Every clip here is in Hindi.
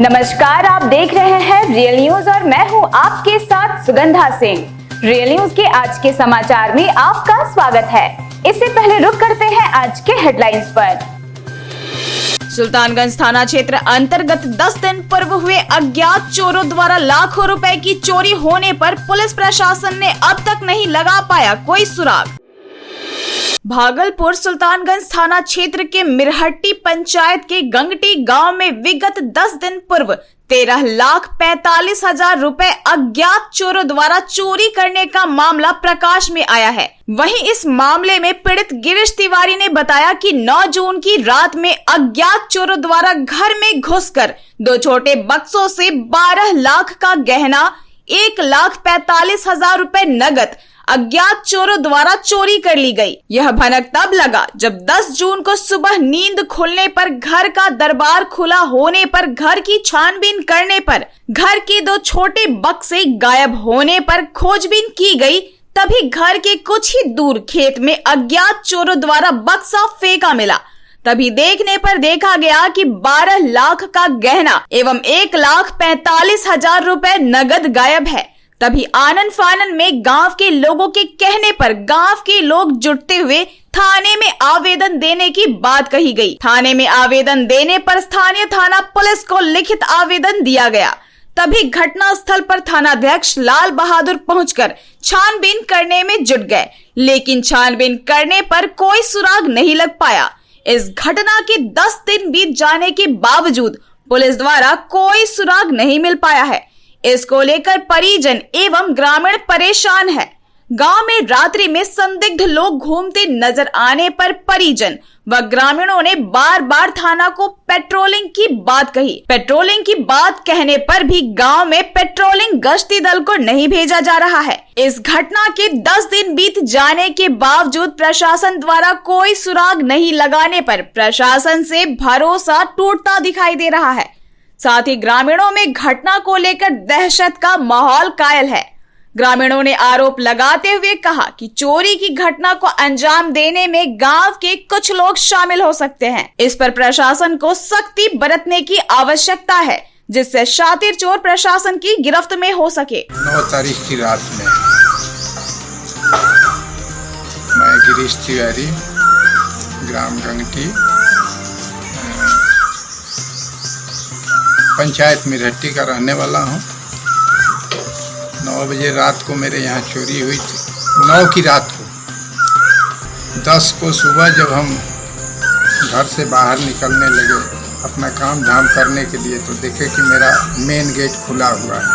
नमस्कार, आप देख रहे हैं रियल न्यूज और मैं हूं आपके साथ सुगंधा सिंह। रियल न्यूज के आज के समाचार में आपका स्वागत है। इससे पहले रुक करते हैं आज के हेडलाइंस पर। सुल्तानगंज थाना क्षेत्र अंतर्गत 10 दिन पूर्व हुए अज्ञात चोरों द्वारा लाखों रुपए की चोरी होने पर पुलिस प्रशासन ने अब तक नहीं लगा पाया कोई सुराग। भागलपुर सुल्तानगंज थाना क्षेत्र के मिरहट्टी पंचायत के गंगटी गांव में विगत 10 दिन पूर्व 13,45,000 रुपए अज्ञात चोरों द्वारा चोरी करने का मामला प्रकाश में आया है। वहीं इस मामले में पीड़ित गिरीश तिवारी ने बताया कि 9 जून की रात में अज्ञात चोरों द्वारा घर में घुसकर 2 छोटे बक्सों से 12 लाख का गहना, 1,45,000 रुपए नगद अज्ञात चोरों द्वारा चोरी कर ली गई। यह भनक तब लगा जब 10 जून को सुबह नींद खुलने पर घर का दरबार खुला होने पर घर की छानबीन करने पर घर के 2 छोटे बक्से गायब होने पर खोजबीन की गई। तभी घर के कुछ ही दूर खेत में अज्ञात चोरों द्वारा बक्सा फेंका मिला। तभी देखने पर देखा गया कि 12 लाख का गहना एवं 1,45,000 रुपए नगद गायब है। तभी आनन फानन में गांव के लोगों के कहने पर गांव के लोग जुटते हुए थाने में आवेदन देने की बात कही गई। थाने में आवेदन देने पर स्थानीय थाना पुलिस को लिखित आवेदन दिया गया। तभी घटना स्थल पर थानाध्यक्ष लाल बहादुर पहुंचकर छानबीन करने में जुट गए, लेकिन छानबीन करने पर कोई सुराग नहीं लग पाया। इस घटना के 10 दिन बीत जाने के बावजूद पुलिस द्वारा कोई सुराग नहीं मिल पाया है। इसको लेकर परिजन एवं ग्रामीण परेशान है। गांव में रात्रि में संदिग्ध लोग घूमते नजर आने पर परिजन व ग्रामीणों ने बार बार थाना को पेट्रोलिंग की बात कही। पेट्रोलिंग की बात कहने पर भी गांव में पेट्रोलिंग गश्ती दल को नहीं भेजा जा रहा है। इस घटना के 10 दिन बीत जाने के बावजूद प्रशासन द्वारा कोई सुराग नहीं लगाने पर प्रशासन से भरोसा टूटता दिखाई दे रहा है। साथ ही ग्रामीणों में घटना को लेकर दहशत का माहौल कायल है। ग्रामीणों ने आरोप लगाते हुए कहा कि चोरी की घटना को अंजाम देने में गांव के कुछ लोग शामिल हो सकते हैं। इस पर प्रशासन को सख्ती बरतने की आवश्यकता है, जिससे शातिर चोर प्रशासन की गिरफ्त में हो सके। 9 तारीख की रात में मैं गिरीश तिवारी, ग्राम गंगटी, पंचायत मिरहट्टी का रहने वाला हूँ। 9 बजे रात को मेरे यहाँ चोरी हुई थी। 9 की रात को 10 को सुबह जब हम घर से बाहर निकलने लगे अपना काम धाम करने के लिए, तो देखे कि मेरा मेन गेट खुला हुआ है।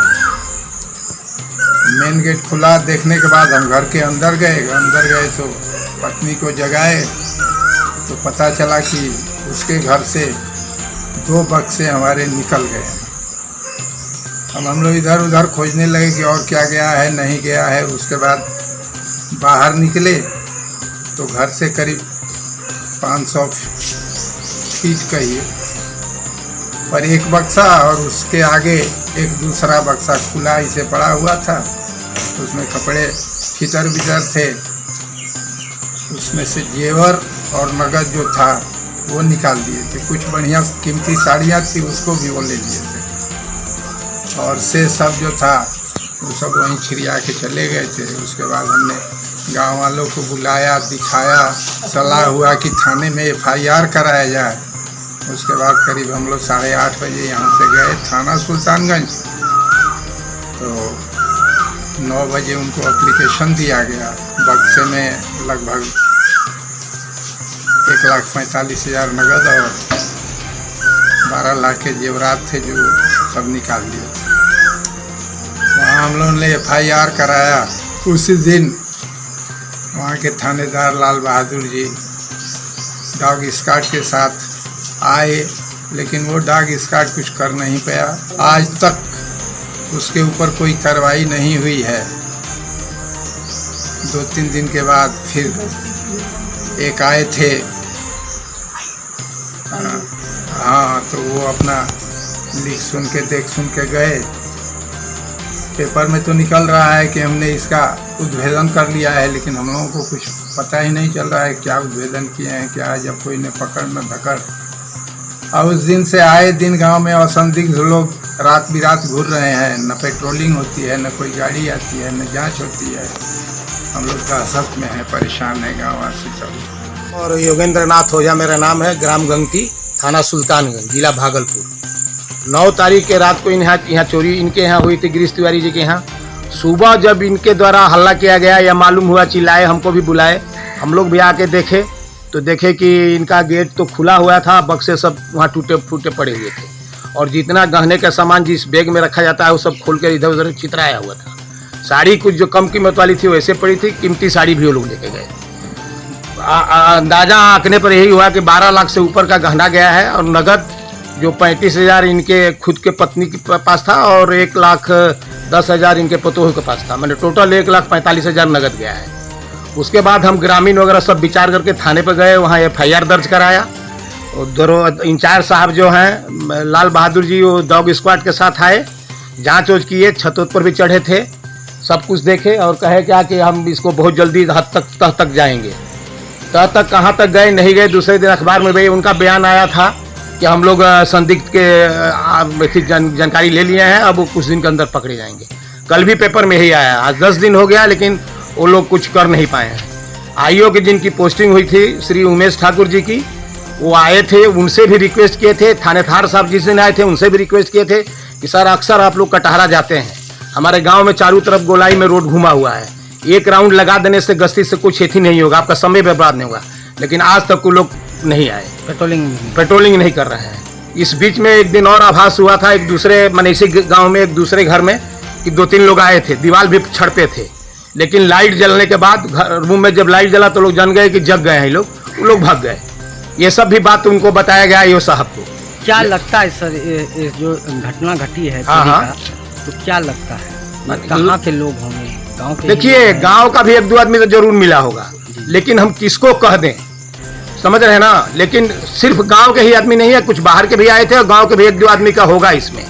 मेन गेट खुला देखने के बाद हम घर के अंदर गए तो पत्नी को जगाए तो पता चला कि उसके घर से 2 बक्से हमारे निकल गए। अब हम लोग इधर उधर खोजने लगे कि और क्या गया है नहीं गया है। उसके बाद बाहर निकले तो घर से करीब 500 फीट कहिए पर एक बक्सा और उसके आगे एक दूसरा बक्सा खुला इसे पड़ा हुआ था। उसमें कपड़े फितर बितर थे, उसमें से जेवर और नगद जो था वो निकाल दिए थे। कुछ बढ़िया कीमती साड़ियाँ थी उसको भी वो ले लिए थे, और से सब जो था वो सब वहीं छिड़िया के चले गए थे। उसके बाद हमने गांव वालों को बुलाया, दिखाया, सलाह हुआ कि थाने में FIR कराया जाए। उसके बाद करीब हम लोग 8:30 बजे यहाँ से गए थाना सुल्तानगंज। तो 9 बजे उनको एप्लीकेशन दिया गया। बक्से में लगभग 1,45,000 नगद और 12 लाख के जेवरात थे जो सब निकाल दिए थे। वहाँ हम लोगों ने FIR कराया। उसी दिन वहाँ के थानेदार Lal Bahadur G dog squad के साथ आए, लेकिन वो डॉग स्क्वाड कुछ कर नहीं पाया। आज तक उसके ऊपर कोई कार्रवाई नहीं हुई है। 2-3 दिन के बाद फिर एक आए थे, हाँ, तो वो अपना लिख सुन के देख सुन के गए। पेपर में तो निकल रहा है कि हमने इसका उद्भेदन कर लिया है, लेकिन हम लोगों को कुछ पता ही नहीं चल रहा है क्या उद्भेदन किए हैं क्या। जब कोई ने पकड़ न धकड़ और उस दिन से आए दिन गांव में असंदिग्ध लोग रात बिरात घूर रहे हैं। न पेट्रोलिंग होती है, न कोई गाड़ी आती है, न जांच होती है। हम लोग दहशत में हैं, परेशान है गाँव वासी सब। और योगेंद्र नाथ ओझा मेरा नाम है, ग्राम गंगटी, थाना सुल्तानगंज, जिला भागलपुर। 9 तारीख के रात को यहाँ चोरी इनके यहाँ हुई थी, गिरीश तिवारी जी के यहाँ। सुबह जब इनके द्वारा हल्ला किया गया या मालूम हुआ, चिल्लाए, हमको भी बुलाए, हम लोग भी आके देखे तो देखे कि इनका गेट तो खुला हुआ था, बक्से सब वहाँ टूटे फूटे पड़े हुए थे और जितना गहने का सामान जिस बैग में रखा जाता है वो सब खोल कर इधर उधर चितराया हुआ था। साड़ी कुछ जो कम कीमत वाली थी वैसे पड़ी थी, कीमती साड़ी भी वो लोग लेके गए। अंदाजा आंकने पर यही हुआ कि 12 लाख से ऊपर का गहना गया है और नगद जो 35,000 इनके खुद के पत्नी के पास था और 1,10,000 इनके पतोह के पास था। मैंने टोटल 1,45,000 नगद गया है। उसके बाद हम ग्रामीण वगैरह सब विचार करके थाने पर गए, वहाँ FIR दर्ज कराया। और इंचार्ज साहब जो हैं लाल बहादुर जी, वो डॉग स्क्वाड के साथ आए, जांच वोच किए, छतों पर भी चढ़े थे, सब कुछ देखे और कहे क्या कि हम इसको बहुत जल्दी हद तक तह तक जाएंगे। तह तक कहाँ तक गए, नहीं गए। दूसरे दिन अखबार में भी उनका बयान आया था कि हम लोग संदिग्ध के जानकारी ले लिए हैं, अब वो कुछ दिन के अंदर पकड़े जाएंगे। कल भी पेपर में ही आया। आज 10 दिन हो गया लेकिन वो लोग कुछ कर नहीं पाए हैं। आईओ की जिनकी पोस्टिंग हुई थी श्री उमेश ठाकुर जी की, वो आए थे, उनसे भी रिक्वेस्ट किए थे। थानेदार साहब जिस दिन आए थे उनसे भी रिक्वेस्ट किए थे कि सर अक्सर आप लोग कटहरा जाते हैं, हमारे गांव में चारों तरफ गोलाई में रोड घुमा हुआ है, एक राउंड लगा देने से गश्ती से कुछ खेती नहीं होगा, आपका समय बर्बाद नहीं होगा। लेकिन आज तक वो लोग नहीं आए, पेट्रोलिंग नहीं कर रहे हैं। इस बीच में एक दिन और आभास हुआ था, एक दूसरे मनीषी गाँव में एक दूसरे घर में कि 2-3 लोग आए थे, दीवार भी छड़पे थे, लेकिन लाइट जलने के बाद रूम में जब लाइट जला तो लोग जान गए कि जग गए हैं लोग, वो लोग भाग गए। ये सब भी बात उनको बताया गया यो साहब को। क्या लगता है सर ये जो घटना घटी है तो क्या लगता है कहाँ के लोग होंगे, गांव के? देखिए गांव का भी 1-2 आदमी तो जरूर मिला होगा, लेकिन हम किसको कह दें, समझ रहे हैं ना। लेकिन सिर्फ गांव के ही आदमी नहीं है, कुछ बाहर के भी आए थे और गांव के भी 1-2 आदमी का होगा इसमें।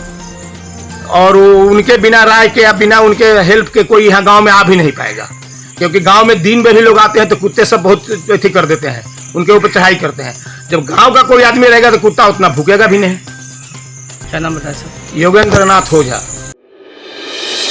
और उनके बिना राय के या बिना उनके हेल्प के कोई यहाँ गांव में आ भी नहीं पाएगा, क्योंकि गांव में दिन में भी लोग आते हैं तो कुत्ते सब बहुत अथी कर देते हैं, उनके ऊपर चढ़ाई करते हैं। जब गांव का कोई आदमी रहेगा तो कुत्ता उतना भूकेगा भी नहीं। क्या नाम बताया सर? योगेंद्र नाथ ओझा।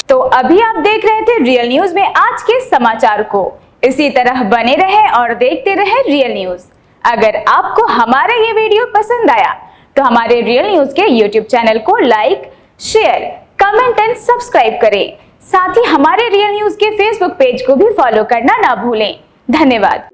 तो अभी आप देख रहे थे रियल न्यूज में आज के समाचार को। इसी तरह बने रहें और देखते रहें रियल न्यूज। अगर आपको हमारा ये वीडियो पसंद आया तो हमारे रियल न्यूज के YouTube चैनल को like, share, comment and subscribe करें। साथ ही हमारे रियल न्यूज के Facebook पेज को भी फॉलो करना ना भूलें। धन्यवाद।